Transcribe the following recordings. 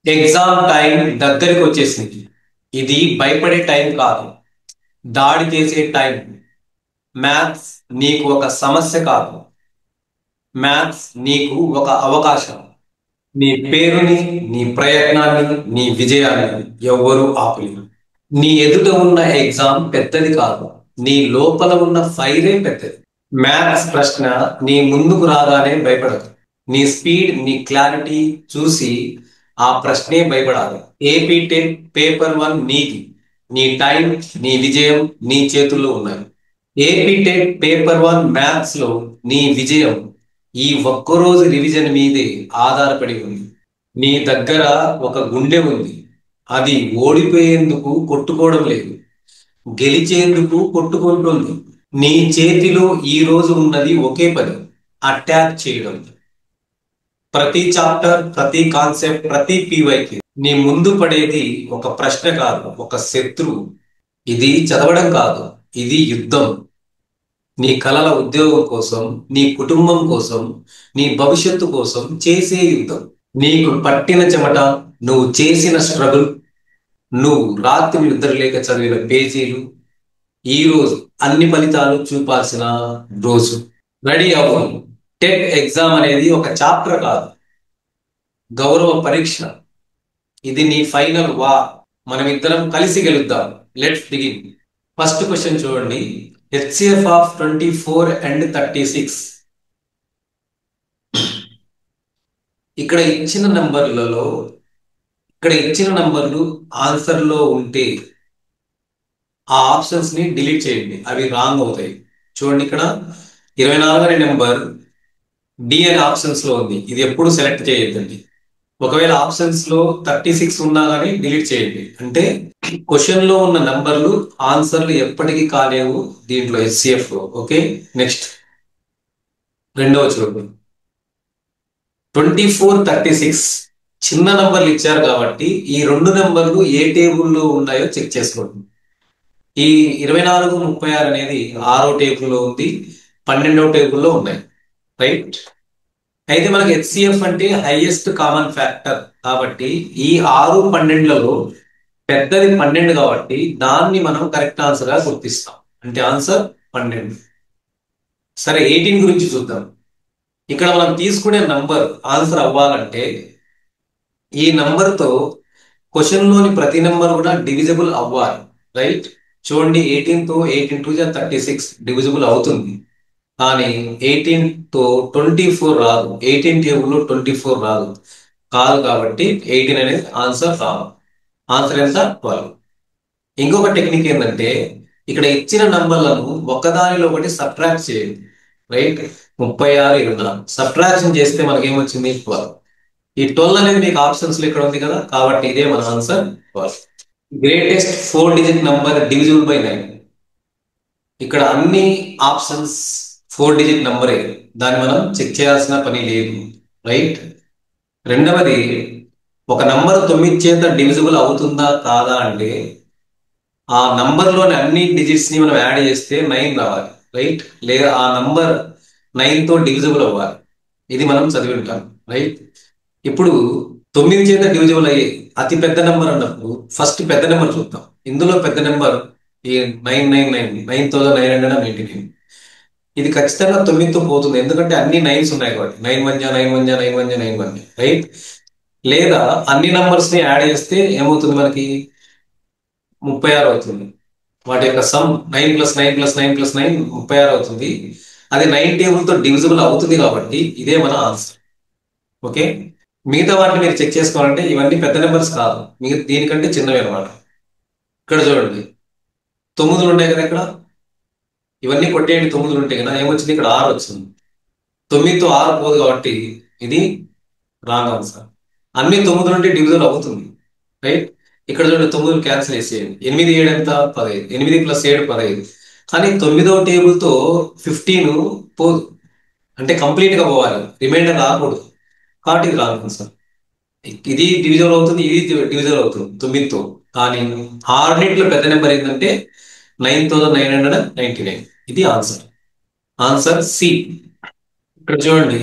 Exam time దగ్గరికి వచ్చేసింది. ఇది భయపడే టైం కాదు, దాడి చేసే టైం. మ్యాథ్స్ నీకు ఒక సమస్య కాదు, మ్యాథ్స్ నీకు ఒక అవకాశం. నీ పేరుని, నీ ప్రయత్నాన్ని, నీ విజయాన్ని ఎవ్వరూ ఆపలేరు. నీ ఎదుట ఉన్న ఎగ్జామ్ పెద్దది కాదు, నీ లోపల ఉన్న ఫైరే పెద్దది. మ్యాథ్స్ ప్రశ్న నీ ముందుకు రాగానే భయపడదు. నీ స్పీడ్, నీ క్లారిటీ చూసి ఆ ప్రశ్నే భయపడాలి. ఏపీ టెట్ పేపర్ 1 నీది. నీ టైం, నీ విజయం నీ చేతుల్లో ఉన్నాయి. ఏపీ టెట్ పేపర్ 1 మ్యాథ్స్ లో నీ విజయం ఈ ఒక్కరోజు రివిజన్ మీదే ఆధారపడి ఉంది. నీ దగ్గర ఒక గుండె ఉంది, అది ఓడిపోయేందుకు కొట్టుకోవడం లేదు, గెలిచేందుకు కొట్టుకుంటుంది. నీ చేతిలో ఈ రోజు ఉన్నది ఒకే పని, అటాక్ చేయడం. ప్రతి చాప్టర్, ప్రతి కాన్సెప్ట్, ప్రతి పీవైకి నీ ముందు పడేది ఒక ప్రశ్న కాదు, ఒక శత్రువు. ఇది చదవడం కాదు, ఇది యుద్ధం. నీ కలల ఉద్యోగం కోసం, నీ కుటుంబం కోసం, నీ భవిష్యత్తు కోసం చేసే యుద్ధం. నీకు పట్టిన చెమట, నువ్వు చేసిన స్ట్రగుల్, నువ్వు రాత్రి నిద్రలేక చదివిన పేజీలు, ఈ రోజు అన్ని ఫలితాలు చూపాల్సిన రోజు. రెడీ అవ్వు. టెట్ ఎగ్జామ్ అనేది ఒక చాప్టర్ కాదు, గౌరవ పరీక్ష. ఇది నీ ఫైనల్ వా. మనం ఇద్దరం కలిసి గెలుద్దాం. Let's begin. ఫస్ట్ క్వశ్చన్ చూడండి. HCF of 24 and 36. ఇక్కడ ఇచ్చిన నంబర్లలో, ఇక్కడ ఇచ్చిన నంబర్లు ఆన్సర్ లో ఉంటే ఆ ఆప్షన్స్ ని డిలీట్ చేయండి, అవి రాంగ్ అవుతాయి. చూడండి, ఇక్కడ 24 అనే నెంబర్ డి అనే ఆప్షన్స్ లో ఉంది, ఇది ఎప్పుడు సెలెక్ట్ చేయొద్దండి. ఒకవేళ ఆప్షన్స్ లో 36 ఉన్నా కానీ డిలీట్ చేయండి. అంటే క్వశ్చన్ లో ఉన్న నంబర్లు ఆన్సర్లు ఎప్పటికీ కాలేవు దీంట్లో, హెచ్సిఎఫ్ లో. ఓకే, నెక్స్ట్ రెండవ చూడండి. 24, 36 చిన్న నంబర్లు ఇచ్చారు కాబట్టి ఈ రెండు నెంబర్లు ఏ టేబుల్లో ఉన్నాయో చెక్ చేసుకోండి. ఈ 24, 36 అనేది 6వ టేబుల్లో ఉంది, 12వ టేబుల్లో ఉన్నాయి. రైట్. అయితే మనకి హెచ్సిఎఫ్ అంటే హైయెస్ట్ కామన్ ఫ్యాక్టర్ కాబట్టి ఈ 6, 12లలో పెద్దది 12 కాబట్టి దాన్ని మనం కరెక్ట్ ఆన్సర్ గా గుర్తిస్తాం. అంటే ఆన్సర్ 12. సరే, 18 గురించి చూద్దాం. ఇక్కడ మనం తీసుకునే నంబర్ ఆన్సర్ అవ్వాలంటే ఈ నంబర్తో క్వశ్చన్ లోని ప్రతి నెంబర్ కూడా డివిజిబుల్ అవ్వాలి. రైట్. చూడండి, 18 తో 18 2 36 డివిజిబుల్ అవుతుంది, కానీ 18 తో 24 రాదు. 18 టేబుల్లో 24 రాదు కాదు కాబట్టి 18 అనేది ఆన్సర్ రాదు. ఆన్సర్ ఎంత? 12. ఇంకొక టెక్నిక్ ఏంటంటే ఇక్కడ ఇచ్చిన నంబర్లను ఒకదానిలో ఒకటి సబ్ట్రాక్ట్ చేయండి. రైట్. 36, 24 సబ్ట్రాక్షన్ చేస్తే మనకి ఏమొచ్చింది? 12. ఈ 12 అనేది మీకు ఆప్షన్స్ లో ఇక్కడ ఉంది కదా, కాబట్టి ఇదే మన answer 12. Greatest 4-digit number divisible by 9. ఇక్కడ అన్ని ఆప్షన్స్ 4-digit నంబరే, దాన్ని మనం చెక్ చేయాల్సిన పని లేదు. రైట్. రెండవది, ఒక నంబర్ 9 చేత డివిజిబుల్ అవుతుందా కాదా అంటే ఆ నంబర్లోని అన్ని డిజిట్స్ ని మనం యాడ్ చేస్తే 9 రావాలి. రైట్. లేదా ఆ నంబర్ 9 తో డివిజిబుల్ అవ్వాలి. ఇది మనం చదివి ఉంటాం. రైట్. ఇప్పుడు 9 చేత డివిజిబుల్ అయ్యే అతి పెద్ద నెంబర్ అన్నప్పుడు ఫస్ట్ పెద్ద నెంబర్ చూద్దాం. ఇందులో పెద్ద నెంబర్ ఈ 999. ఇది ఖచ్చితంగా 9తో పోతుంది, ఎందుకంటే అన్ని 9s ఉన్నాయి కాబట్టి. 9 1 9 1 9 1 9 1. రైట్. లేదా అన్ని నంబర్స్ ని యాడ్ చేస్తే ఏమవుతుంది మనకి? 36 అవుతుంది. వాటి యొక్క సమ్ 9 + 9 + 9 + 9 36 అవుతుంది. అది 9 టేబుల్ తో డివిజిబుల్ అవుతుంది కాబట్టి ఇదే మన ఆన్సర్. ఓకే. మిగతా వాటిని మీరు చెక్ చేసుకోవాలంటే ఇవన్నీ పెద్ద నెంబర్స్ కాదు, మిగతా దీనికంటే చిన్నవి అనమాట. ఇక్కడ చూడండి, 9 ఉన్నాయి కదా ఇక్కడ, ఇవన్నీ కొట్టేయండి. 9 ఉంటాయి కదా, ఏమొచ్చింది? ఇక్కడ 6 వచ్చింది. 9తో 6 పోదు కాబట్టి ఇది రాంగ్ ఆన్సర్. అన్ని 9 నుండి డివిజన్ అవుతుంది. రైట్. ఇక్కడ చూడండి, 9 క్యాన్సిల్ చేసేయండి. 8 7 ఎంత? 15. 8 + 7 15. కానీ 9వ టేబుల్ తో 15 పోదు, అంటే కంప్లీట్ గా పోవాలి, రిమైండర్ రాకూడదు, కాబట్టి ఇది రాంగ్ ఆన్సర్. ఇది డివిజన్ అవుతుంది, ఇది డివిజన్ అవుతుంది 9తో. కానీ ఆరునిట్లో పెద్ద నెంబర్ ఏంటంటే 9999. ఇది ఆన్సర్. Answer C. ఇక్కడ చూడండి,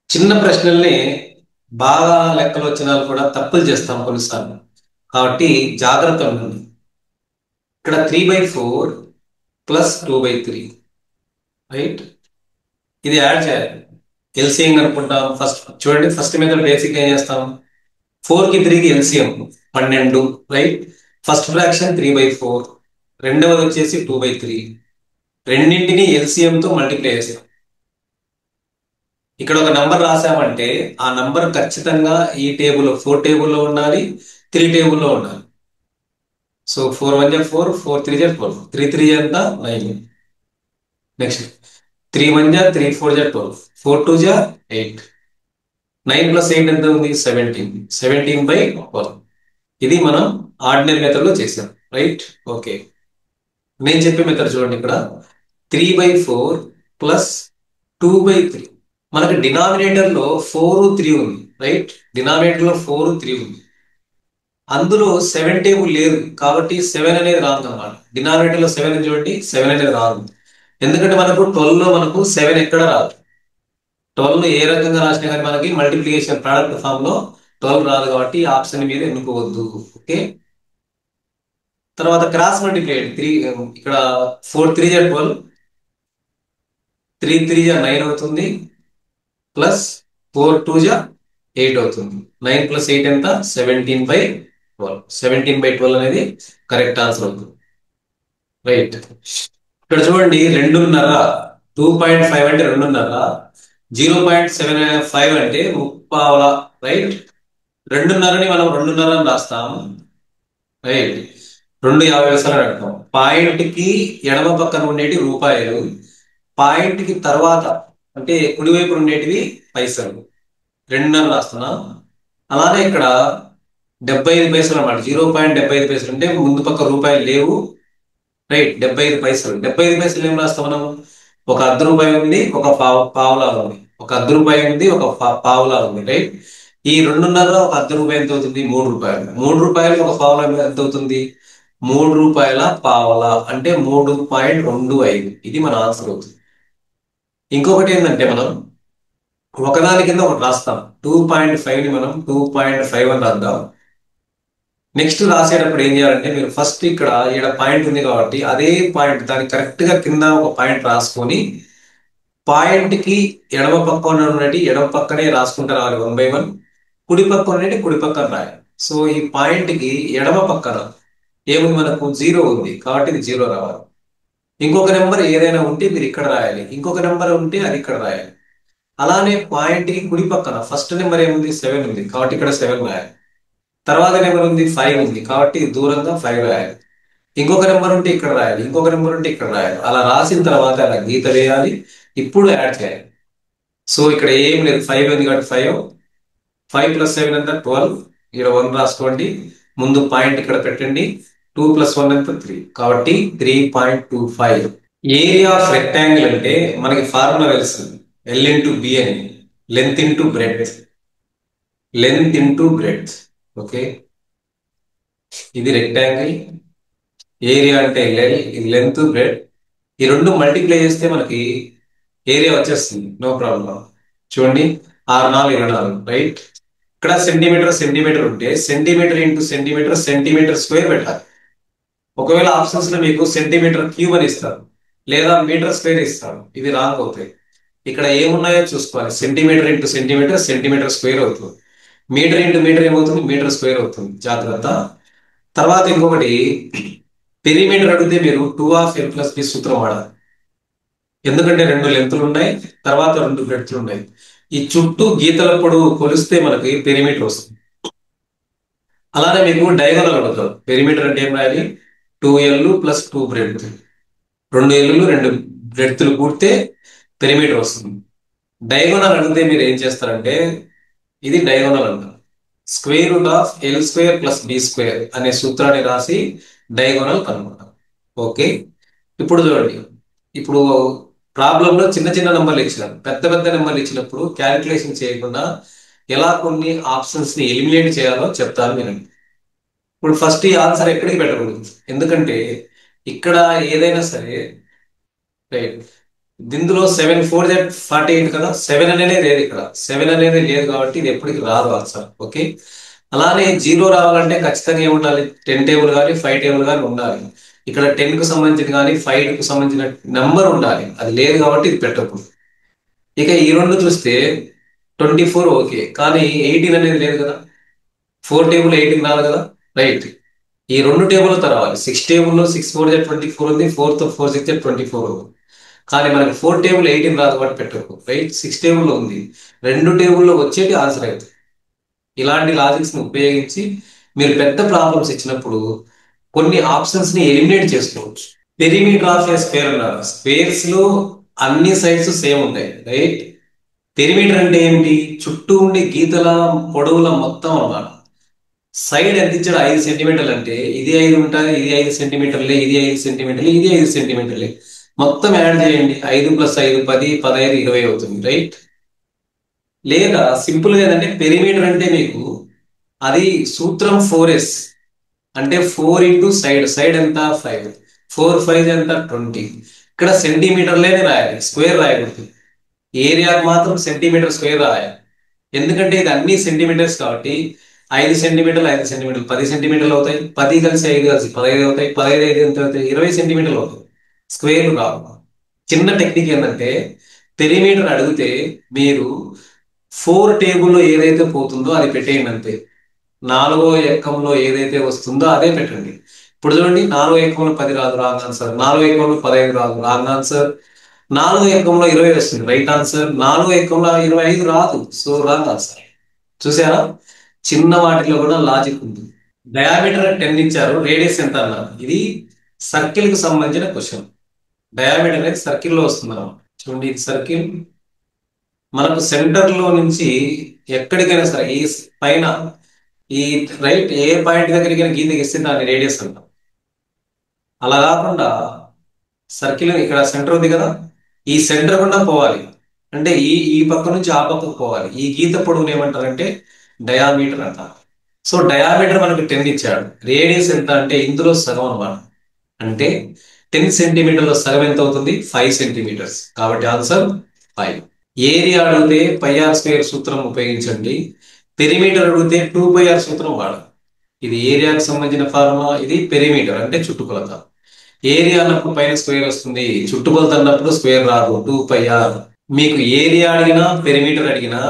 చిన్న ప్రశ్నల్ని బాగా లెక్కలు వచ్చిన వాళ్ళు కూడా తప్పులు చేస్తాం కొన్నిసార్లు. కాబట్టి జాగ్రత్త ఉండండి. ఇక్కడ 3/4 ప్లస్ 2/3, రైట్? ఇది యాడ్ చేయాలి. ఎల్సిఎం అనుకుంటాం. ఫస్ట్ చూడండి, ఫస్ట్ మెథడ్ బేసిక్ ఏం చేస్తాం, 4కి 3కి ఎల్సిఎం 12, రైట్? ఫస్ట్ ఫ్రాక్షన్ 3/4, రెండవది వచ్చేసి 2/3, రెండింటిని ఎల్సిఎం తో మల్టిప్లై చేస్తాం. ఇక్కడ ఒక నంబర్ రాసామంటే ఆ నంబర్ ఖచ్చితంగా ఈ టేబుల్ 4 టేబుల్లో ఉండాలి, 3 టేబుల్లో ఉండాలి. సో 4 1 జా 4, 4 3 జా 12, 3 3 ఎంత 9. నెక్స్ట్ 3 1 జా 3 4 జా 12, 4 2 జా 8, 9 ప్లస్ 8 ఎంత ఉంది 17, 17/12. ఇది మనం ఆర్డినరీ మెథడ్ లో చేసాం, రైట్? ఓకే, నేను చెప్పే మెథడ్ చూడండి. ఇక్కడ 3/4 ప్లస్ 2/3. మనకి డినామినేటర్ లో 4 3 ఉంది, రైట్? డినామినేటర్ లో 4 3 ఉంది, అందులో 7 టేబుల్ లేదు కాబట్టి 7 అనేది రాంగ్ అన్నమాట. డినామినేటర్ లో 7 చూడండి, 7 అనేది రాంగ్. ఎందుకంటే మనకు 12 లో మనకు 7 ఎక్కడ రాదు. 12 ఏ రకంగా రాసినా కానీ మనకి మల్టిప్లికేషన్ ప్రోడక్ట్ ఫామ్ లో 12 రాదు కాబట్టి ఈ ఆప్షన్ మీద ఎన్నుకోవద్దు. ఓకే, తర్వాత క్రాస్ మల్టిప్లై 3, ఇక్కడ 4 3 జా 12, 3 3 జా 9 అవుతుంది, ప్లస్ 4 2 జా 8 అవుతుంది. 9 ప్లస్ 8 ఎంత 17/12. 17/12 అనేది కరెక్ట్ ఆన్సర్ అవుతుంది, రైట్? ఇక్కడ చూడండి, 2.5, 2.5 అంటే 2.5, 0.75 అంటే ముప్పావల, రైట్? 2.5ని మనం 2.5 అని రాస్తాం, రైట్? 2.50 అని అర్థం. పాయింట్ కి ఎడమ పక్కన ఉండేటి రూపాయలు, పాయింట్ కి తర్వాత అంటే కుడివైపు ఉండేటివి పైసలు. 2.5 రాస్తున్నా. అలానే ఇక్కడ 75 పైసలు అన్నమాట. 0.75 అంటే ముందు పక్క రూపాయలు లేవు, రైట్? 75 పైసలు. 75 పైసలు ఏం రాస్తాం మనం, ఒక అర్ధ రూపాయి ఉంది, ఒక పావులా ఉంది. ఒక అర్ధ రూపాయి ఉంది, ఒక పావులా ఉంది, రైట్? ఈ 2.5 ఒక అర్ధ రూపాయి ఎంత అవుతుంది 3 రూపాయలు. 3 రూపాయలు ఒక పావులా ఎంత అవుతుంది 3 రూపాయల పావలా, అంటే 3.25. ఇది మన ఆన్సర్ అవుతుంది. ఇంకొకటి ఏంటంటే మనం ఒకదాని కింద ఒకటి రాస్తాం. 2.5 ని మనం 2.5 అని రాద్దాం. నెక్స్ట్ రాసేటప్పుడు ఏం చేయాలంటే మీరు ఫస్ట్ ఇక్కడ పాయింట్ ఉంది కాబట్టి అదే పాయింట్ దానికి కరెక్ట్ గా కింద ఒక పాయింట్ రాసుకొని పాయింట్ కి ఎడమ పక్కన ఉన్నటి ఎడమ పక్కనే రాసుకుంటూ రావాలి 1/1. కుడి పక్కన ఉన్నటి కుడి పక్కన రాయాలి. సో ఈ పాయింట్ కి ఎడమ పక్కన ఏముంది మనకు 0 ఉంది కాబట్టి ఇది 0 రావాలి. ఇంకొక నెంబర్ ఏదైనా ఉంటే మీరు ఇక్కడ రాయాలి, ఇంకొక నెంబర్ ఉంటే అది ఇక్కడ రాయాలి. అలానే పాయింట్ కి కుడి పక్కన ఫస్ట్ నెంబర్ ఏముంది 7 ఉంది కాబట్టి ఇక్కడ 7 రాయాలి. తర్వాత నెంబర్ ఉంది 5 ఉంది కాబట్టి దూరంగా 5 రాయాలి. ఇంకొక నెంబర్ ఉంటే ఇక్కడ రాయాలి, ఇంకొక నెంబర్ ఉంటే ఇక్కడ రాయాలి. అలా రాసిన తర్వాత అలా గీత వేయాలి, ఇప్పుడు యాడ్ చేయాలి. సో ఇక్కడ ఏం లేదు, 5 ఉంది కాబట్టి 5, 5 ప్లస్ 7 ఎంత 12. ఇక్కడ 1 రాసుకోండి, ముందు పాయింట్ ఇక్కడ పెట్టండి. 2 ప్లస్ 1 ఎంత 3 కాబట్టి 3.25. ఏరియా ఆఫ్ రెక్టాంగిల్ అంటే మనకి ఫార్ములా తెలుస్తుంది, ఎల్ ఇంటూ బి అని, length into breadth. Length into breadth, okay? ఇది రెక్టాంగిల్, ఏరియా అంటే ఎల్, ఇది లెంత్ బ్రెడ్త్. ఈ రెండు మల్టిప్లై చేస్తే మనకి ఏరియా వచ్చేస్తుంది, నో ప్రాబ్లం. చూడండి 6 4 24, రైట్? ఇక్కడ సెంటీమీటర్ సెంటీమీటర్ ఉంటే centimetre into centimetre, centimetre square పెట్టాలి. ఒకవేళ ఆప్షన్స్ లో మీకు సెంటీమీటర్ క్యూబ్ అని ఇస్తారు లేదా మీటర్ స్క్వేర్ ఇస్తారు, ఇవి రాంగ్ అవుతాయి. ఇక్కడ ఏమున్నాయో చూసుకోవాలి, centimetre into centimetre, centimetre square అవుతుంది. మీటర్ ఇంటూ మీటర్ ఏమవుతుంది మీటర్ స్క్వేర్ అవుతుంది, జాగ్రత్త. తర్వాత ఇంకొకటి, పెరిమీటర్ అడిగితే మీరు 2 సూత్రం వాడాలి. ఎందుకంటే 2 లెంత్లు ఉన్నాయి, తర్వాత 2 బ్రెడ్త్లు ఉన్నాయి. ఈ చుట్టూ గీతల పొడవు కొలిస్తే మనకి పెరిమీటర్ వస్తుంది. అలానే మీకు డయాగోనల్ అడుగుతారు. పెరిమీటర్ అంటే ఏం రాయాలి, 2L ప్లస్ 2 బ్రెడ్త్. 2 L 2 బ్రెడ్త్లు కూడితే పెరిమీటర్ వస్తుంది. డయాగోనల్ అడిగితే మీరు ఏం చేస్తారంటే, ఇది డయాగోనల్ అంటారు. Square root of L² plus B² అనే సూత్రాన్ని రాసి డయాగోనల్ కనుక్కుంటాం. ఓకే, ఇప్పుడు చూడండి, ఇప్పుడు ప్రాబ్లంలో చిన్న చిన్న నెంబర్లు ఇచ్చినారు, పెద్ద పెద్ద నెంబర్లు ఇచ్చినప్పుడు క్యాలిక్యులేషన్ చేయకుండా ఎలా కొన్ని ఆప్షన్స్ ని ఎలిమినేట్ చేయాలో చెప్తాను వినండి. ఇప్పుడు ఫస్ట్ ఈ ఆన్సర్ ఎక్కడికి పెట్టకూడదు, ఎందుకంటే ఇక్కడ ఏదైనా సరే, రైట్, ఇందులో 7 4 48 కదా, 7 అనేది లేదు ఇక్కడ, 7 అనేది లేదు కాబట్టి ఇది ఎప్పటికి రాదు ఆన్సర్. ఓకే, అలానే జీరో రావాలంటే ఖచ్చితంగా ఏముండాలి, 10 టేబుల్ కానీ 5 టేబుల్ కానీ ఉండాలి. ఇక్కడ 10 కు సంబంధించిన కానీ 5 కు సంబంధించిన నెంబర్ ఉండాలి, అది లేదు కాబట్టి ఇది పెట్టకూడదు. ఇక ఈ రెండు చూస్తే 24 ఓకే, కానీ 18 అనేది లేదు కదా, 4 టేబుల్ 18 రాదు కదా. రైట్, ఈ రెండు టేబుల్ రావాలి. 6 టేబుల్లో 6 4 24 ఉంది, 4 4 6 24, కానీ మనకి 4 టేబుల్ 18 రాదు కాబట్టి పెట్టకు. రైట్, 6 టేబుల్లో ఉంది, రెండు టేబుల్లో వచ్చేటి ఆన్సర్ అవుతుంది. ఇలాంటి లాజిక్స్ ని ఉపయోగించి మీరు పెద్ద ప్రాబ్లమ్స్ ఇచ్చినప్పుడు కొన్ని ఆప్షన్స్ ని ఎలిమినేట్ చేసుకోవచ్చు. పెరిమీటర్ ఆఫ్ ఏ స్క్వేర్ అన్నారు. స్క్వేర్స్ లో అన్ని సైడ్స్ సేమ్ ఉంటాయి. రైట్, పెరిమీటర్ అంటే ఏమిటి, చుట్టూ ఉండే గీతల పొడవుల మొత్తం అన్నమాట. సైడ్ ఎంత ఇచ్చాడు, 5 సెంటీమీటర్లు అంటే ఇది 5 ఉంటుంది, ఇది 5 సెంటీమీటర్లే, ఇది 5 సెంటీమీటర్లే, ఇది 5 సెంటీమీటర్లే, మొత్తం యాడ్ చేయండి. 5 + 5 10, 15 20 అవుతుంది. రైట్, లేదా సింపుల్ గా ఏంటంటే పెరిమీటర్ అంటే మీకు అది సూత్రం 4s, అంటే 4 ఇంటూ సైడ్, సైడ్ ఎంత 5, 4 5 ఎంత 20. ఇక్కడ సెంటీమీటర్లేనే రాయాలి, స్క్వేర్ రాయకూడదు. ఏరియాకి మాత్రం సెంటీమీటర్ స్క్వేర్ రాయాలి, ఎందుకంటే ఇది అన్ని సెంటీమీటర్స్ కాబట్టి. 5 సెంటీమీటర్లు 5 సెంటీమీటర్లు 10 సెంటీమీటర్లు అవుతాయి, 10 కలిసి 5 కలిసి 15 అవుతాయి, 15 5 ఎంత అవుతాయి, 20 సెంటీమీటర్లు అవుతాయి. స్క్వేర్లు రావు. చిన్న టెక్నిక్ ఏంటంటే పెరిమీటర్ అడిగితే మీరు 4 టేబుల్లో ఏదైతే పోతుందో అది పెట్టేయండి అంతే. 4వ ఎక్కంలో ఏదైతే వస్తుందో అదే పెట్టండి. ఇప్పుడు చూడండి, 4వ ఎక్కంలో 10 రాదు, రాంగ్ ఆన్సర్. 4వ ఎక్కంలో 15 రాదు, రాంగ్ ఆన్సర్. 4వ ఎక్కంలో 20 వస్తుంది, రైట్ ఆన్సర్. 4వ ఎక్కంలో 25 రాదు, సో రాంగ్ ఆన్సర్. చూసారా, చిన్న వాటిలో కూడా లాజిక్ ఉంది. డయామీటర్ 10 ఇచ్చారు, రేడియస్ ఎంత అన్నారు. ఇది సర్కిల్ కు సంబంధించిన క్వశ్చన్. డయామీటర్ అనేది సర్కిల్ లో వస్తుంది. చూడండి, ఇది సర్కిల్. మనకు సెంటర్ లో నుంచి ఎక్కడికైనా సరే ఈ పైన ఈ రైట్ ఏ పాయింట్ దగ్గరికి గీత గీస్తే దాన్ని రేడియస్ అంటాం. అలా కాకుండా సర్కిల్ ఇక్కడ సెంటర్ ఉంది కదా, ఈ సెంటర్ గుండా పోవాలి అంటే ఈ ఈ పక్క నుంచి ఆ పక్కకు పోవాలి. ఈ గీత పొడవును ఏమంటారంటే డయామీటర్ అంటారు. సో డయామీటర్ మనకు 10 ఇచ్చాడు, రేడియస్ ఎంత అంటే ఇందులో సగం అనమాట. అంటే 10 సెంటీమీటర్లో సగం ఎంత అవుతుంది, 5 సెంటీమీటర్స్. కాబట్టి ఆన్సర్ 5. ఏరియా అడిగితే πr² సూత్రం ఉపయోగించండి. పెరిమీటర్ అడిగితే 2πr సూత్రం వాడాలి. ఇది ఏరియాకు సంబంధించిన ఫార్ములా, ఇది పెరిమీటర్ అంటే చుట్టుకొలత. ఏరియా అన్నప్పుడు పైన స్క్వేర్ వస్తుంది, చుట్టుకొలత అన్నప్పుడు స్క్వేర్ రాదు, 2πr. మీకు ఏరియా అడిగినా పెరిమీటర్ అడిగినా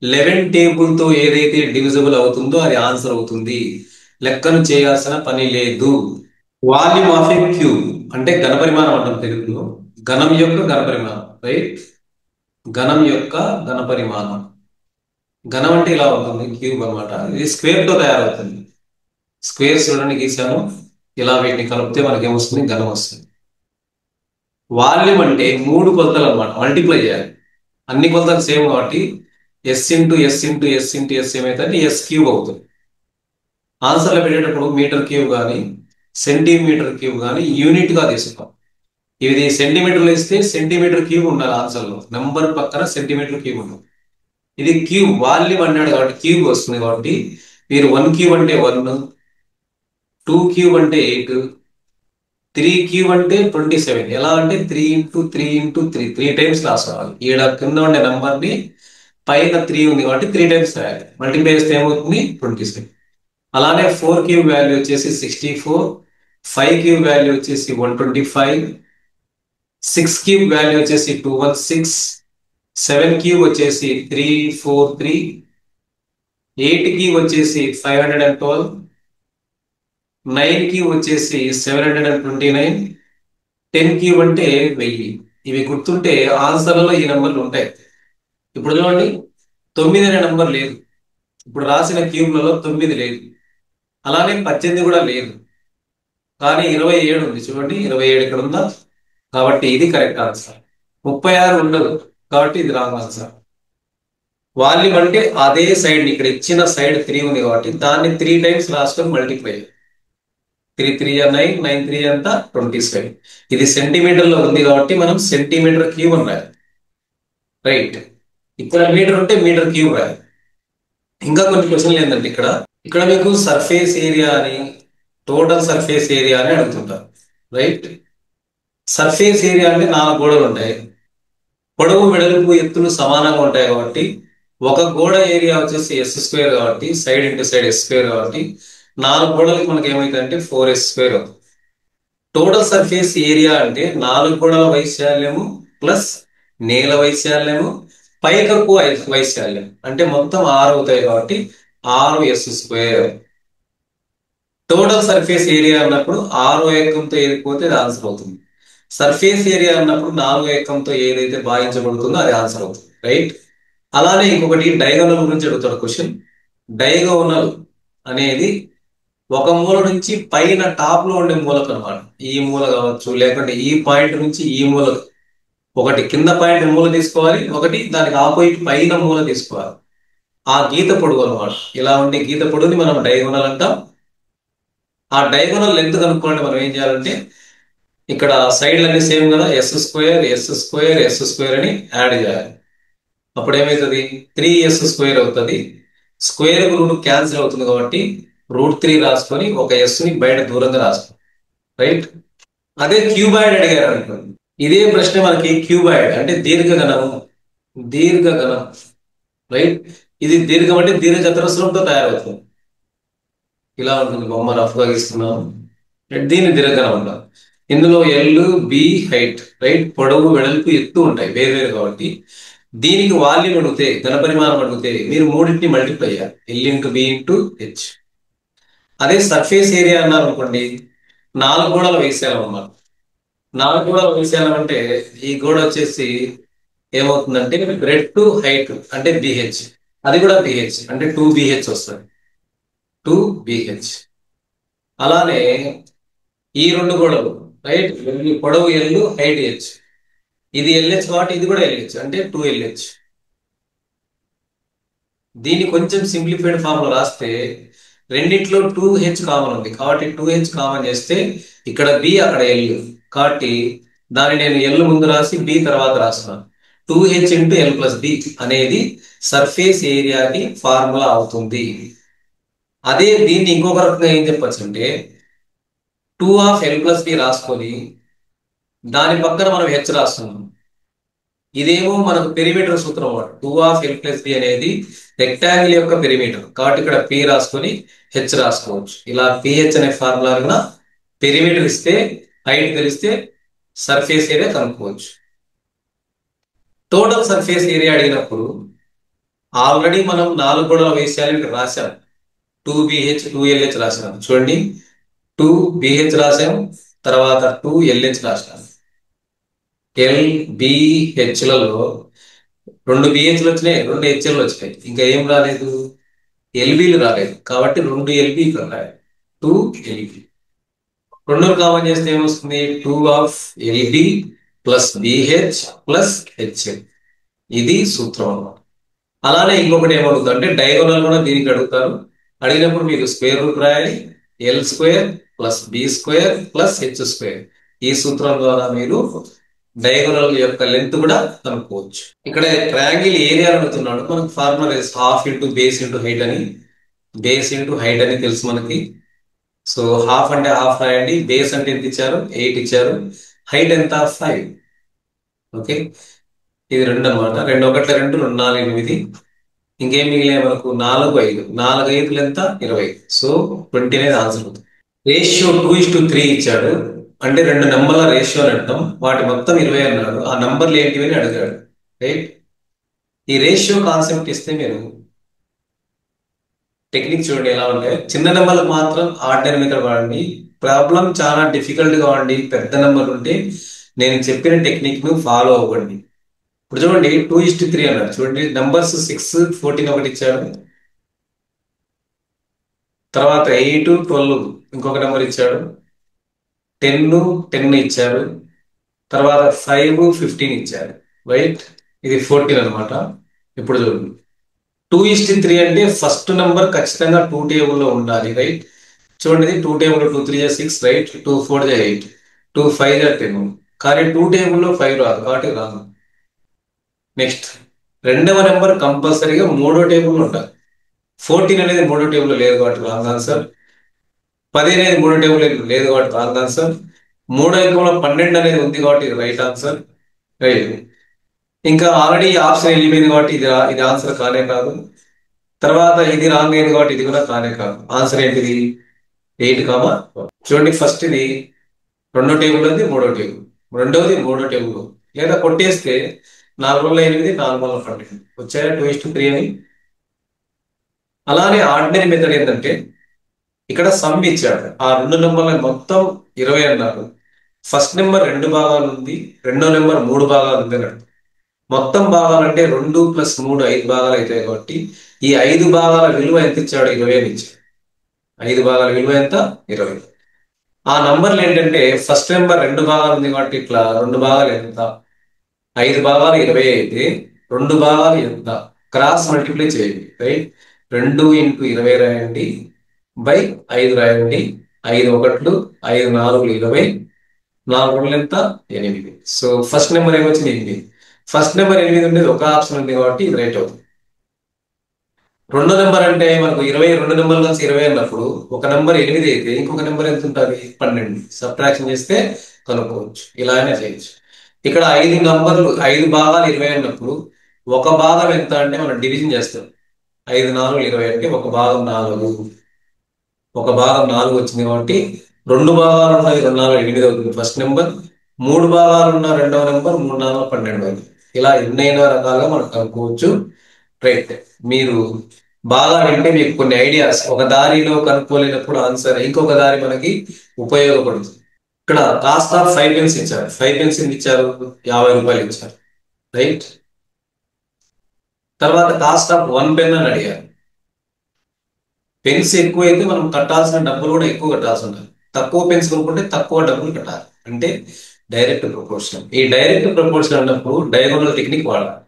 11 టేబుల్ తో ఏదైతే డివిజిబుల్ అవుతుందో అది ఆన్సర్ అవుతుంది, లెక్కను చేయాల్సిన పని లేదు. వాల్యూమ్ ఆఫ్ ఏ క్యూబ్ అంటే ఘనపరిమాణం అంటాం తెలుగులో, ఘనం యొక్క ఘనపరిమాణం. రైట్, ఘనం యొక్క ఘనపరిమాణం. ఘనం అంటే ఇలా ఉంటుంది, క్యూబ్ అన్నమాట. ఇది స్క్వేర్ తో తయారవుతుంది. స్క్వేర్స్ చూడండి గీసాను, ఇలా వీటిని కలిపితే మనకి ఏమొస్తుంది, ఘనం వస్తుంది. వాల్యూమ్ అంటే 3 కొలతలు అన్నమాట, మల్టిప్లై చేయాలి. అన్ని కొలతలు సేమ్ కాబట్టి S into S into S into S ఏమైతే ఎస్ క్యూబ్ అవుతుంది. ఆన్సర్లో పెట్టేటప్పుడు మీటర్ క్యూబ్ కానీ సెంటీమీటర్ క్యూబ్ కానీ యూనిట్ గా తీసుకోవాలి. ఇది సెంటీమీటర్లు ఇస్తే సెంటీమీటర్ క్యూబ్ ఉండాలి ఆన్సర్లో, నెంబర్ పక్కన సెంటీమీటర్ క్యూబ్ ఉంటుంది. ఇది క్యూబ్, వాల్యూమ్ అన్నాడు కాబట్టి క్యూబ్ వస్తుంది. కాబట్టి మీరు 1 క్యూబ్ అంటే 1, 2 క్యూబ్ అంటే 8, 3 క్యూబ్ అంటే 27. ఎలా అంటే 3 ఇంటూ 3 ఇంటూ 3, 3 టైమ్స్ రాసుకోవాలి. ఈడ కింద ఉండే నెంబర్ ని పైన 3 ఉంది కాబట్టి 3 టైమ్స్ రాయాలి. మల్టిప్లై చేస్తే ఏమవుతుంది, 27. అలానే 4 క్యూబ్ వాల్యూ వచ్చేసి 64, 5 క్యూబ్ వాల్యూ వచ్చేసి 125, 6 క్యూబ్ వాల్యూ వచ్చేసి 216, 7 క్యూబ్ వచ్చేసి 343, 8 క్యూబ్ వచ్చేసి 512, 9 క్యూబ్ వచ్చేసి 729, 10 క్యూబ్ అంటే 1000. ఇవి గుర్తుంటే ఆన్సర్లలో ఈ నెంబర్లు ఉంటాయి. ఇప్పుడు చూడండి, 9 అనే నెంబర్ లేదు, ఇప్పుడు రాసిన క్యూబ్లలో 9 లేదు. అలానే 18 కూడా లేదు, కానీ 27 ఉంది. చూడండి, 27 ఇక్కడ ఉందా, కాబట్టి ఇది కరెక్ట్ ఆన్సర్. 36 ఉండదు కాబట్టి ఇది రాంగ్ ఆన్సర్. వాల్యూమ్ అంటే అదే సైడ్, ఇక్కడ ఇచ్చిన సైడ్ 3 ఉంది కాబట్టి దాన్ని 3 టైమ్స్ రాసుకొని మల్టిప్లై. 3 3 9, 9 3 అంతా 27. ఇది సెంటీమీటర్ లో ఉంది కాబట్టి మనం సెంటీమీటర్ క్యూబ్ అని రాయాలి. రైట్, ఇక్కడ మీటర్ ఉంటే మీటర్ క్యూబ్ రాయాలి. ఇంకా కొన్ని క్వశ్చన్లు ఏంటంటే ఇక్కడ ఇక్కడ మీకు సర్ఫేస్ ఏరియా అని, టోటల్ సర్ఫేస్ ఏరియా అని అడుగుతుంటారు. రైట్, సర్ఫేస్ ఏరియా అంటే 4 గోడలు ఉంటాయి. పొడవు వెడల్పు ఎత్తులు సమానంగా ఉంటాయి కాబట్టి ఒక గోడ ఏరియా వచ్చేసి S² కాబట్టి సైడ్ ఇంటూ సైడ్ S² కాబట్టి 4 గోడలకి మనకి ఏమైందంటే 4S² అవుతుంది. టోటల్ సర్ఫేస్ ఏరియా అంటే 4 గోడల వైశాల్యము ప్లస్ నేల వైశాల్యము పైకప్పు వైశాల్యం అంటే మొత్తం 6 అవుతాయి కాబట్టి 6S². టోటల్ సర్ఫేస్ ఏరియా అన్నప్పుడు 6 ఏకంతో ఏదిపోతే అది ఆన్సర్ అవుతుంది. సర్ఫేస్ ఏరియా అన్నప్పుడు 4 ఏకంతో ఏదైతే భాగించబడుతుందో అది ఆన్సర్ అవుతుంది, రైట్? అలానే ఇంకొకటి డయాగోనల్ గురించి అడుగుతాడు క్వశ్చన్. డయాగోనల్ అనేది ఒక మూల నుంచి పైన టాప్ లో ఉండే మూలకు అనమాట. ఈ మూల కావచ్చు, లేకుంటే ఈ పాయింట్ నుంచి ఈ మూల, ఒకటి కింద పాయింట్ మూల తీసుకోవాలి, ఒకటి దానికి ఆపోజిట్ పైన మూల తీసుకోవాలి. ఆ గీత పొడుగు అనమాట. ఇలా ఉండే గీత పొడుగుని మనం డయాగోనల్ అంటాం. ఆ డయాగోనల్ లెంత్ కనుక్కోండి మనం ఏం చేయాలంటే ఇక్కడ సైడ్లు అన్ని సేమ్ కదా, S² అని యాడ్ చేయాలి. అప్పుడు ఏమవుతుంది, 3S² అవుతుంది. స్క్వేర్ రూట్ క్యాన్సిల్ అవుతుంది కాబట్టి √3 రాసుకొని ఒక ని బయట దూరంగా రాసుకోండి, రైట్? అదే క్యూబాయిడ్ అడిగారు అనుకోండి, ఇదే ప్రశ్న మనకి క్యూబాయిడ్ అంటే దీర్ఘగణం. దీర్ఘగణం, రైట్? ఇది దీర్ఘం అంటే దీర్ఘ చతురస్రంతో తయారవుతుంది. ఇలా ఉంటుంది బొమ్మ, రఫ్ గా గీస్తున్నాం. దీన్ని దీర్ఘగణం అంటాం. ఇందులో ఎల్, బి హైట్, రైట్? పొడవు వెడల్పు ఎత్తు ఉంటాయి వేరు కాబట్టి దీనికి వాల్యూమ్ అడిగితే, ఘనపరిమాణం అడిగితే మీరు మూడింటిని మల్టిప్లై చేయాలి, L into B into H. అదే సర్ఫేస్ ఏరియా అన్నారు అనుకోండి, 4 గోడల వైశాల్యం అన్నమాట. 4 గోడల వైశాల్యం అంటే ఈ గోడ వచ్చేసి ఏమవుతుందంటే బ్రెడ్ టు హైట్ అంటే బిహెచ్, అది కూడా బిహెచ్ అంటే 2BH వస్తుంది, 2BH. అలానే ఈ 2 గోడలు, రైట్? పొడవు ఎల్, హైట్ హెచ్, ఇది LH కాబట్టి ఇది కూడా LH అంటే 2LH. దీన్ని కొంచెం సింప్లిఫైడ్ ఫామ్ లో రాస్తే రెండిట్లో 2H కామన్ ఉంది కాబట్టి 2H కామన్ చేస్తే ఇక్కడ B అక్కడ L కాబట్టి దాన్ని నేను L ముందు రాసి B తర్వాత రాస్తున్నాను. 2H into L plus B అనేది సర్ఫేస్ ఏరియాకి ఫార్ములా అవుతుంది. అదే దీన్ని ఇంకొక రకంగా ఏం చెప్పచ్చు అంటే 2 L + B రాసుకొని దాని పక్కన మనం H రాస్తున్నాం. ఇదేమో మనకు పెరిమీటర్ సూత్రం అన్నమాట. 2 L + B అనేది రెక్టాంగిల్ యొక్క పెరిమీటర్ కాబట్టి ఇక్కడ P రాసుకొని H రాసుకోవచ్చు. ఇలా PH అనే ఫార్ములా కూడా పెరిమీటర్ ఇస్తే, హైట్ తెలిస్తే సర్ఫేస్ ఏరియా కనుక్కోవచ్చు. టోటల్ సర్ఫేస్ ఏరియా అడిగినప్పుడు ఆల్రెడీ మనం 4 గోడల వైశాల్యం ఇక్కడ రాశాం. 2BH 2LH రాసాం. చూడండి, 2BH రాసాం, తర్వాత 2LH రాసాం. LBHలలో 2 BHలు వచ్చినాయి, 2 HLలు వచ్చినాయి, ఇంకా ఏం రాలేదు, LBలు రాలేదు కాబట్టి 2 LB ఇక్కడ రాయాలి, 2LB. 2 కామన్ చేస్తే ఏమొస్తుంది, 2 + BH + HL. ఇది సూత్రం అన్నమాట. అలానే ఇంకొకటి ఏమడుగుతారు అంటే డయాగోనల్ కూడా దీనికి అడుగుతారు. అడిగినప్పుడు మీకు స్క్వేర్ రూట్ రాయాలి, L² + B² + H². ఈ సూత్రం ద్వారా మీరు డయాగోనల్ యొక్క లెంత్ కూడా కనుక్కోవచ్చు. ఇక్కడ ట్రయాంగిల్ ఏరియా అడుగుతున్నాడు. మనకు ఫార్ములా తెలుసు, ½ ఇంటూ బేస్ ఇంటూ హైట్ అని. బేస్ ఇంటూ హైట్ అని తెలుసు మనకి. సో ½ అంటే ½ రాయండి. బేస్ అంటే ఎంత ఇచ్చారు, 8 ఇచ్చారు. హైట్ ఎంత, 5. ఓకే, ఇది 2 అనమాట. 2 1 2 2 4 8. ఇంకేం మిగిలినాయి మనకు, 4 5. 4 5 ఎంత, 20. సో 20 అనేది ఆన్సర్ అవుతుంది. రేషియో 2:3 ఇచ్చాడు అంటే 2 నెంబర్ల రేషియో అని అర్థం. వాటి మొత్తం 20 అన్నాడు. ఆ నంబర్లు ఏంటివి అని అడిగాడు, రైట్? ఈ రేషియో కాన్సెప్ట్ ఇస్తే మీరు టెక్నిక్ చూడండి ఎలా ఉంటాయి. చిన్న నెంబర్లకు మాత్రం ఆర్డినరీ మెథడ్ వాడండి. ప్రాబ్లం చాలా డిఫికల్ట్ గా వాడండి. పెద్ద నెంబర్ ఉంటే నేను చెప్పిన టెక్నిక్ ను ఫాలో అవ్వండి. ఇప్పుడు చూడండి, 2:3 అన్నాడు. చూడండి, నంబర్స్ 6 14 ఒకటి ఇచ్చాడు, తర్వాత 8 12 ఇంకొక నెంబర్ ఇచ్చాడు, 10 10 ఇచ్చాడు, తర్వాత 5 15 ఇచ్చాడు, రైట్? ఇది 14 అనమాట. ఇప్పుడు చూడండి, 2:3 అంటే ఫస్ట్ నెంబర్ ఖచ్చితంగా 2 టేబుల్లో ఉండాలి, రైట్? చూడండి, 2 టేబుల్ 2 3 6, రైట్? 2 4 8, 2 5 10. కానీ 2 టేబుల్లో 5 రాదు కాబట్టి రాదు. నెక్స్ట్, రెండవ నెంబర్ కంపల్సరీగా 3వ టేబుల్ ఉండాలి. 14 అనేది 3వ టేబుల్ లేదు కాబట్టి రాంగ్ ఆన్సర్. 10 అనేది 3వ టేబుల్ లేదు కాబట్టి రాంగ్ ఆన్సర్. 3వ ఏకంలో 12 అనేది ఉంది కాబట్టి రైట్ ఆన్సర్, రైట్? ఇంకా ఆల్రెడీ ఆప్షన్ వెళ్ళిపోయింది కాబట్టి ఇది ఆన్సర్ కానే కాదు. తర్వాత ఇది రాంగ్ అయింది కాబట్టి ఇది కూడా కానే కాదు. ఆన్సర్ ఏంటిది? 8, చూడండి. ఫస్ట్ ఇది రెండో టేబుల్ అది మూడో టేబుల్, రెండోది మూడో టేబుల్. లేదా కొట్టేస్తే 4 8 4 12 వచ్చాయా 2:3 అని. అలానే ఆర్డినరీ మెథడ్ ఏంటంటే ఇక్కడ సమ్ ఇచ్చాడు. ఆ రెండు నెంబర్ల మొత్తం 20 అన్నారు. ఫస్ట్ నెంబర్ 2 భాగాలు ఉంది, రెండో నెంబర్ 3 భాగాలు ఉంది అన్నాడు. మొత్తం భాగాలంటే 2 + 3 5 భాగాలు అవుతాయి కాబట్టి ఈ 5 భాగాల విలువ ఎంత ఇచ్చాడు? 20 అని ఇచ్చాడు. 5 భాగాల విలువ ఎంత? 20. ఆ నంబర్లు ఏంటంటే ఫస్ట్ నెంబర్ 2 భాగాలు ఉంది కాబట్టి ఇట్లా 2 భాగాలు ఎంత? 5 భాగాలు 20 అయితే 2 భాగాలు ఎంత? క్రాస్ మల్టిప్లై చేయండి. రైట్. 2 × 20 రాయండి బై 5 రాయండి. 5 1 5 4 20, 4 2 ఎంత? 8. సో ఫస్ట్ నెంబర్ ఏమొచ్చింది? 8. ఫస్ట్ నెంబర్ 8 ఉండేది ఒక ఆప్షన్ ఉంది కాబట్టి ఇది రైట్ అవుతుంది. రెండో నెంబర్ అంటే మనకు 20, రెండు నెంబర్లు కలిసి 20 అన్నప్పుడు ఒక నెంబర్ 8 అయితే ఇంకొక నెంబర్ ఎంత ఉంటుంది? 12. సబ్ట్రాక్షన్ చేస్తే కనుక్కోవచ్చు. ఇలానే చేయొచ్చు. ఇక్కడ 5 భాగాలు 20 అన్నప్పుడు ఒక భాగం ఎంత అంటే మనం డివిజన్ చేస్తాం. 5 4 20 అంటే ఒక భాగం 4. ఒక భాగం 4 వచ్చింది కాబట్టి 2 భాగాలు ఉన్నది 2 4 8 అవుతుంది ఫస్ట్ నెంబర్. 3 భాగాలు ఉన్న రెండవ నెంబర్ 3 4 12 అవుతుంది. ఇలా ఎన్నైనా రకాలుగా మనం కనుక్కోవచ్చు. రైట్. మీరు బాగా వింటే మీకు కొన్ని ఐడియాస్, ఒక దారిలో కనుక్కోలేనప్పుడు ఆన్సర్ ఇంకొక దారి మనకి ఉపయోగపడుతుంది. ఇక్కడ కాస్ట్ ఆఫ్ 5 పెన్స్ ఇచ్చారు. 5 పెన్స్ ఎంత ఇచ్చారు? 50 రూపాయలు ఇచ్చారు. రైట్. తర్వాత కాస్ట్ ఆఫ్ 1 పెన్ అని అడిగారు. పెన్స్ ఎక్కువ అయితే మనం కట్టాల్సిన డబ్బులు కూడా ఎక్కువ కట్టాల్సి ఉంటుంది. తక్కువ పెన్స్ కొనుక్కుంటే తక్కువ డబ్బులు కట్టాలి. అంటే డైరెక్ట్ ప్రపోర్షన్. ఈ డైరెక్ట్ ప్రపోర్షన్ అన్నప్పుడు డయాగోనల్ టెక్నిక్ వాడాలి.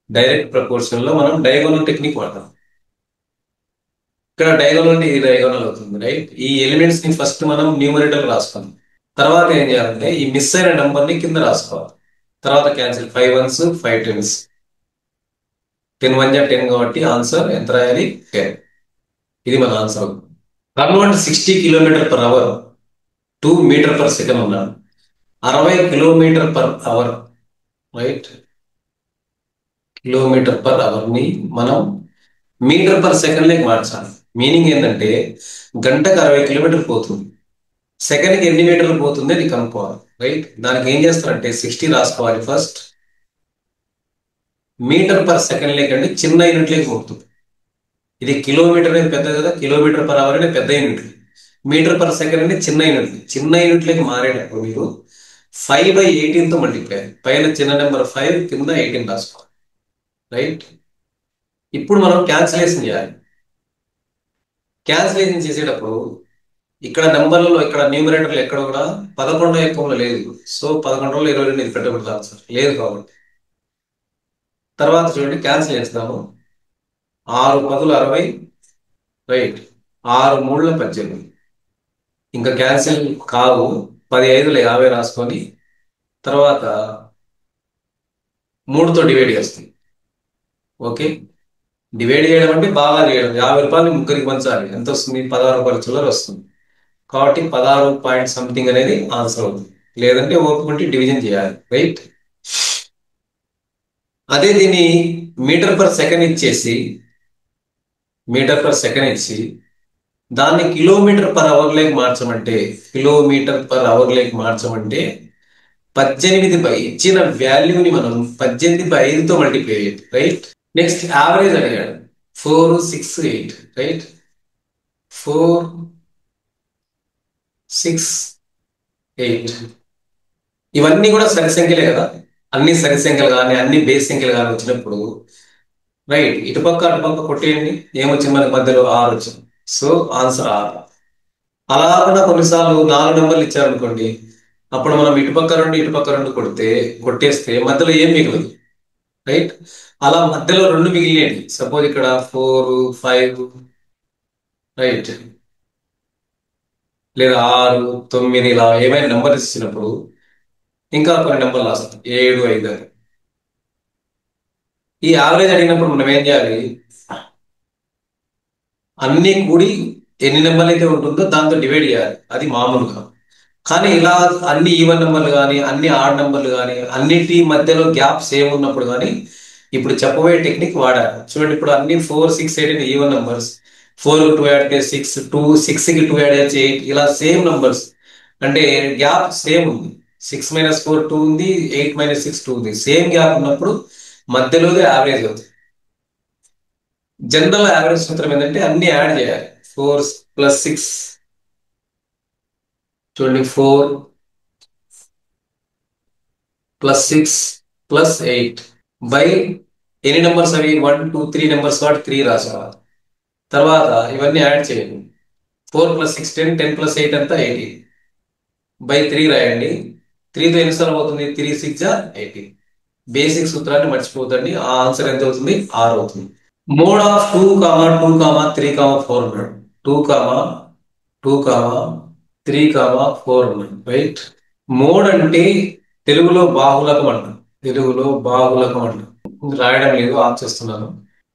డైరెక్ట్ ప్రపోర్షన్ లో మనం డయాగోనల్ టెక్నిక్ వాడతాం. ఇక్కడ డయాగోనల్ అంటే ఇది డయాగోనల్ అవుతుంది. రైట్. ఈ ఎలిమెంట్స్ ని ఫస్ట్ మనం న్యూమరేటర్ రాసుకుందాం. తర్వాత ఏం చేయాలంటే ఈ మిస్ అయిన నెంబర్ ని కింద రాసుకోవాలి. తర్వాత క్యాన్సిల్. 5 1s 5 10s. 10 1 10 కాబట్టి ఆన్సర్ ఎంత రాయాలి? 10. ఇది మన answer. Convert 60 km/h to m/s ఉన్నాడు. 60 km/h. రైట్. km/h ని మనం m/s మార్చాలి. మీనింగ్ ఏంటంటే గంటకు 60 కిలోమీటర్లు పోతుంది. సెకండ్కి ఎన్ని మీటర్లు పోతుంది అది కనుక్కోవాలి. రైట్. దానికి ఏం చేస్తారంటే 60 రాసుకోవాలి ఫస్ట్. m/s లేకంటే చిన్న యూనిట్లోకి పోతుంది. ఇది కిలోమీటర్ అనేది పెద్ద కదా, km/h అనేది పెద్ద యూనిట్, m/s అనేది చిన్న యూనిట్. చిన్న యూనిట్లోకి మారేటప్పుడు మీరు 5/18తో మల్టిప్లై. పైన చిన్న నెంబర్ 5, కింద 18 రాసుకోవాలి. రైట్. ఇప్పుడు మనం క్యాన్సిలేషన్ చేయాలి. క్యాన్సిలేషన్ చేసేటప్పుడు ఇక్కడ నెంబర్లలో ఇక్కడ న్యూమరేటర్లు ఎక్కడ కూడా 11 ఎక్కువలో లేదు. సో 11లో 22 ఇది పెట్టకూడదు ఆన్సర్ లేదు కాబట్టి. తర్వాత చూడండి క్యాన్సిల్ చేస్తాము. 6 10 60. రైట్. 6 3 18. ఇంకా క్యాన్సిల్ కావు. 10 5 50 రాసుకొని తర్వాత 3తో డివైడ్ చేస్తుంది. ఓకే. డివైడ్ చేయడం అంటే బాగా చేయడం. 50 రూపాయలు ముగ్గురికి పంచాలి. ఎంత వస్తుంది? 16 రూపాయల చిల్లర వస్తుంది. కాబట్టి 16 పాయింట్ సంథింగ్ అనేది ఆన్సర్ అవుతుంది. లేదంటే ఓపుకుంటే డివిజన్ చేయాలి. రైట్. అదే దీన్ని m/s ఇచ్చేసి m/s ఇచ్చి దాన్ని km/h లోకి మార్చమంటే km/h 18 ఇచ్చిన వాల్యూని మనం 18/5తో మల్టిప్లై చేయాలి. రైట్. నెక్స్ట్ యావరేజ్ అడిగాడు. 4 6 8. రైట్. 4 6 8 ఇవన్నీ కూడా సరి సంఖ్యలే కదా. అన్ని సరి సంఖ్యలు కానీ అన్ని బేస్ సంఖ్యలు కానీ వచ్చినప్పుడు రైట్ ఇటుపక్క అటుపక్క కొట్టేయండి. ఏమొచ్చింది మనకి? మధ్యలో 6 వచ్చింది. So answer 6. అలా కాకుండా కొన్నిసార్లు 4 నెంబర్లు ఇచ్చారనుకోండి, అప్పుడు మనం ఇటుపక్క రెండు కొట్టేస్తే మధ్యలో ఏం మిగలదు. రైట్. అలా మధ్యలో 2 మిగిలినవి. సపోజ్ ఇక్కడ 4 5. రైట్. లేదా 6 9 ఇలా ఏమైనా నెంబర్ ఇచ్చినప్పుడు ఇంకా కొన్ని నెంబర్లు రాస్తాం. 7 5 అని. ఈ యావరేజ్ అడిగినప్పుడు మనం ఏం చేయాలి? అన్ని కూడి ఎన్ని నెంబర్లు అయితే ఉంటుందో దాంతో డివైడ్ చేయాలి. అది మామూలుగా. కానీ ఇలా అన్ని ఈవెన్ నెంబర్లు కానీ అన్ని ఆడ్ నెంబర్లు కానీ అన్నిటి మధ్యలో గ్యాప్ సేమ్ ఉన్నప్పుడు కానీ ఇప్పుడు చెప్పబోయే టెక్నిక్ వాడారు. చూడండి, ఇప్పుడు అన్ని 4, 6, 8 ఈవెన్ నెంబర్స్. 4 కి 2 యాడ్ చేస్తే 6, 6కి 2 యాడ్ చేస్తే 8, ఇలా సేమ్ నంబర్స్ అంటే గ్యాప్ సేమ్ ఉంది. 6 - 4 2 ఉంది, 8 - 6 2 ఉంది. సేమ్ గ్యాప్ ఉన్నప్పుడు మధ్యలోదే యావరేజ్ అవుతుంది. జనరల్ యావరేజ్ సూత్రం ఏంటంటే అన్ని యాడ్ చేయాలి. 4 + 6 చూడండి, 4 + 6 + 8 బై ఎన్ని నెంబర్స్ అవి 1, 2, 3 నెంబర్స్ వాటి 3 రాసుకోవాలి. తర్వాత ఇవన్నీ యాడ్ చేయండి. 4 + 6 10, 10 + 8 అంతా 18 బై 3 రాయండి. 3తో ఎన్నిసార్లు అవుతుంది? 3 × 6 = 18. బేసిక్ సూత్రాన్ని మర్చిపోతండి. ఆ ఆన్సర్ ఎంత అవుతుంది? 6 అవుతుంది. మోడ్ ఆఫ్ 2, 2, 3, 4 ఉన్నాడు. 2, 2, 3, 4 ఉన్నాడు. రైట్. మోడ్ అంటే తెలుగులో బాహుళకం అంటాం. తెలుగులో బాహుళకం అంటాం. రాయడం లేదు, ఆఫ్ చేస్తున్నాను.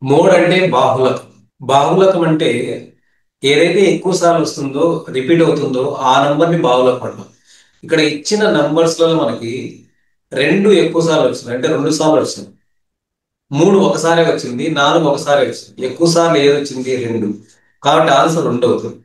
మోడ్ అంటే బాహుళకం. బాహుళకం అంటే ఏదైతే ఎక్కువ సార్లు వస్తుందో, రిపీట్ అవుతుందో ఆ నంబర్ని బాహుళకం అంటాం. ఇక్కడ ఇచ్చిన నంబర్స్లలో మనకి 2 ఎక్కువ సార్లు వచ్చినాయి, అంటే 2 సార్లు వచ్చినాయి. 3 ఒకసారి వచ్చింది, 4 ఒకసారి వచ్చింది. ఎక్కువ సార్లు ఏది వచ్చింది? 2. కాబట్టి ఆన్సర్ 2 అవుతుంది.